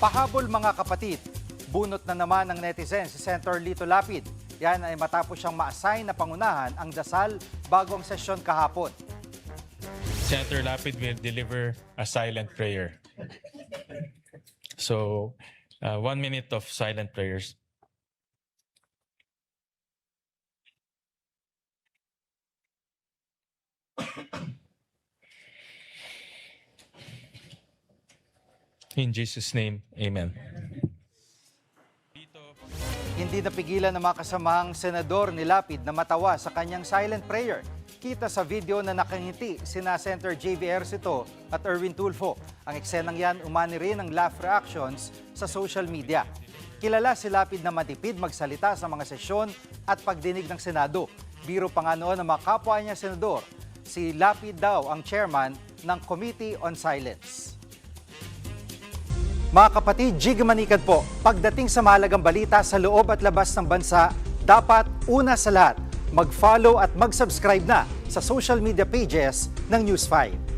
Pahabol mga kapatid, bunot na naman ng netizen si Senator Lito Lapid. Yan ay matapos siyang ma-assign na pangunahan ang dasal bago ang sesyon kahapon. Senator Lapid will deliver a silent prayer. So, 1 minute of silent prayers. In Jesus' name, amen. Hindi napigilan ng mga kasamahang senador ni Lapid na matawa sa kanyang silent prayer. Kita sa video na nakangiti sina Senator J.V. Ercito at Erwin Tulfo. Ang eksenang yan umani rin ng laugh reactions sa social media. Kilala si Lapid na matipid magsalita sa mga sesyon at pagdinig ng Senado. Biro pa nga noon ng mga kapwa niya senador. Si Lapid daw ang chairman ng Committee on Silence. Mga kapatid, Jig Manikad po, pagdating sa mahalagang balita sa loob at labas ng bansa, dapat una sa lahat, mag-follow at mag-subscribe na sa social media pages ng News 5.